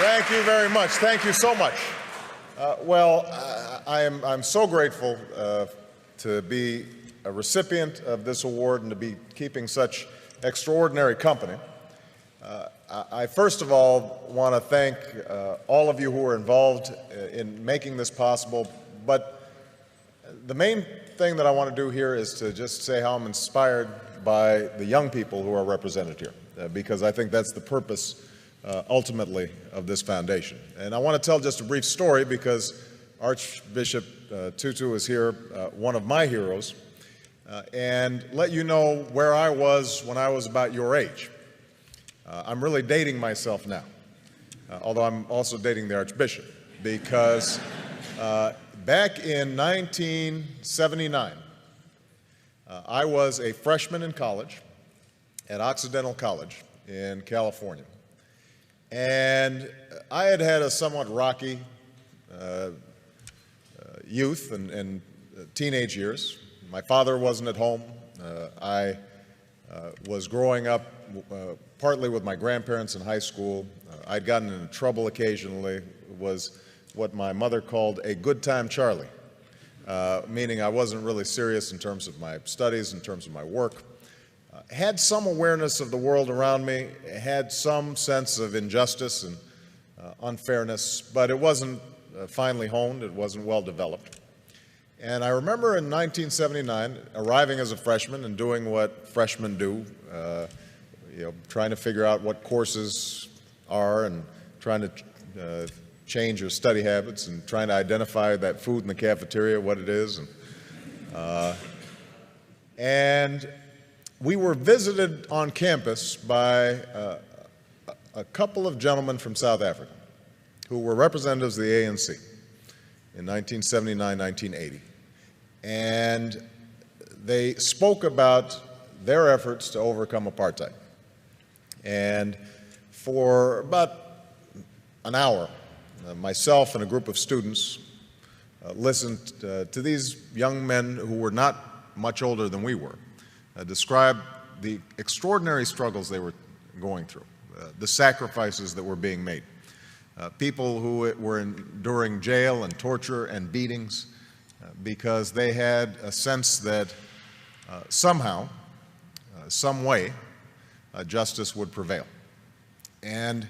Thank you very much. Thank you so much. I'm so grateful to be a recipient of this award and to be keeping such extraordinary company. I first of all want to thank all of you who are involved in making this possible, but the main thing that I want to do here is to just say how I'm inspired by the young people who are represented here, because I think that's the purpose ultimately of this foundation. And I want to tell just a brief story because Archbishop Tutu is here, one of my heroes, and let you know where I was when I was about your age. I'm really dating myself now, although I'm also dating the Archbishop, because back in 1979, I was a freshman in college at Occidental College in California. And I had had a somewhat rocky youth and teenage years. My father wasn't at home. I was growing up partly with my grandparents in high school. I'd gotten into trouble occasionally. It was what my mother called a good time Charlie, meaning I wasn't really serious in terms of my studies, in terms of my work. Had some awareness of the world around me, had some sense of injustice and unfairness, but it wasn't finely honed, it wasn't well developed. And I remember in 1979 arriving as a freshman and doing what freshmen do, trying to figure out what courses are and trying to change your study habits and trying to identify that food in the cafeteria, what it is. And we were visited on campus by a couple of gentlemen from South Africa who were representatives of the ANC in 1979, 1980. And they spoke about their efforts to overcome apartheid. And for about an hour, myself and a group of students listened to these young men who were not much older than we were describe the extraordinary struggles they were going through, the sacrifices that were being made, people who were enduring jail and torture and beatings because they had a sense that somehow, some way, justice would prevail. And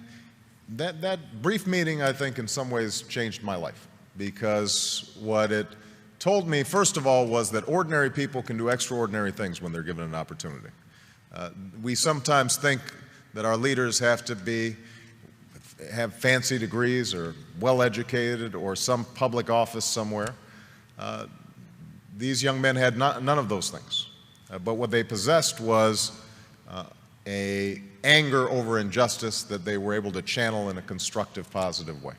that brief meeting, I think, in some ways changed my life, because what it told me, first of all, was that ordinary people can do extraordinary things when they're given an opportunity. We sometimes think that our leaders have to have fancy degrees or well-educated or some public office somewhere. These young men had none of those things. But what they possessed was an anger over injustice that they were able to channel in a constructive, positive way.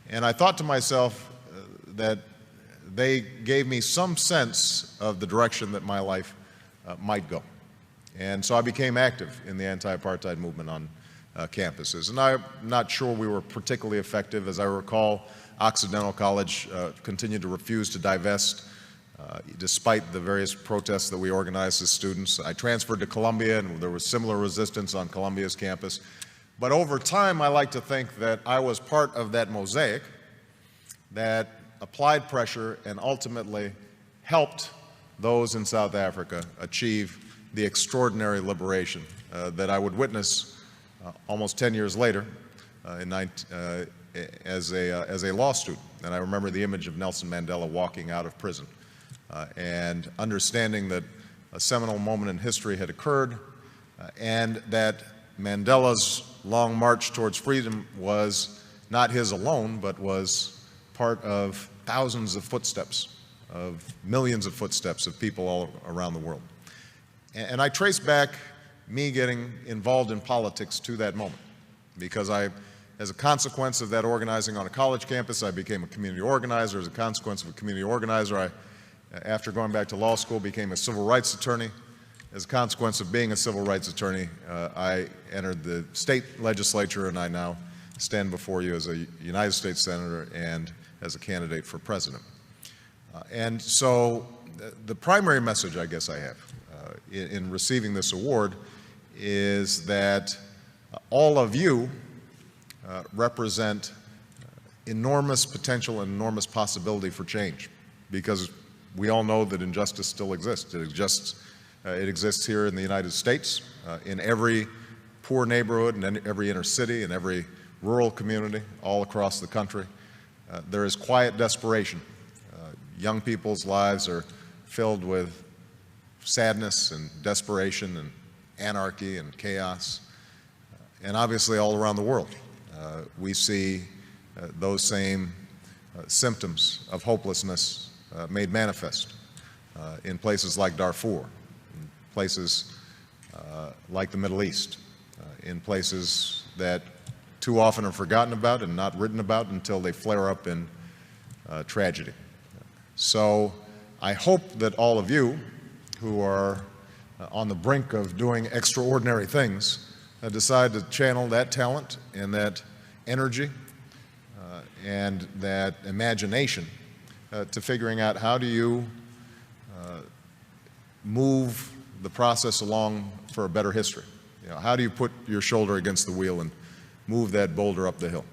And I thought to myself that they gave me some sense of the direction that my life might go. And so I became active in the anti-apartheid movement on campuses. And I'm not sure we were particularly effective. As I recall, Occidental College continued to refuse to divest despite the various protests that we organized as students. I transferred to Columbia, and there was similar resistance on Columbia's campus. But over time, I like to think that I was part of that mosaic that applied pressure and ultimately helped those in South Africa achieve the extraordinary liberation that I would witness almost 10 years later as a law student. And I remember the image of Nelson Mandela walking out of prison and understanding that a seminal moment in history had occurred and that Mandela's long march towards freedom was not his alone, but was part of thousands of footsteps, of millions of footsteps of people all around the world. And I trace back me getting involved in politics to that moment, because as a consequence of that organizing on a college campus, I became a community organizer. As a consequence of a community organizer, after going back to law school, became a civil rights attorney. As a consequence of being a civil rights attorney, I entered the state legislature, and I now stand before you as a United States Senator and as a candidate for president. And so the primary message I guess I have in receiving this award is that all of you represent enormous potential and enormous possibility for change, because we all know that injustice still exists. It exists here in the United States, in every poor neighborhood, and every inner city, and every rural community, all across the country. There is quiet desperation. Young people's lives are filled with sadness and desperation and anarchy and chaos. And obviously all around the world, we see those same symptoms of hopelessness made manifest in places like Darfur, in places like the Middle East, in places that too often are forgotten about and not written about until they flare up in tragedy. So I hope that all of you who are on the brink of doing extraordinary things decide to channel that talent and that energy and that imagination to figuring out how do you move the process along for a better history. You know, how do you put your shoulder against the wheel and move that boulder up the hill?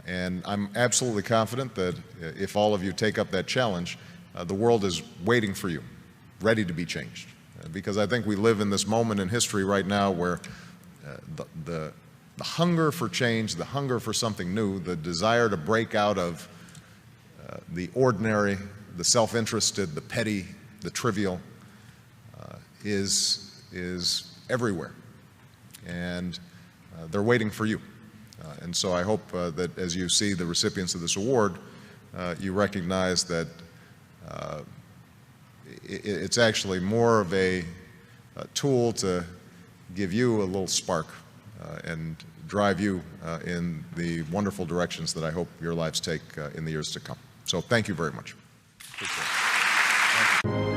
And I'm absolutely confident that if all of you take up that challenge, the world is waiting for you, ready to be changed. Because I think we live in this moment in history right now where the hunger for change, the hunger for something new, the desire to break out of the ordinary, the self-interested, the petty, the trivial, is everywhere. And they're waiting for you. And so I hope that as you see the recipients of this award, you recognize that it's actually more of a tool to give you a little spark and drive you in the wonderful directions that I hope your lives take in the years to come. So thank you very much. Appreciate it. Thank you.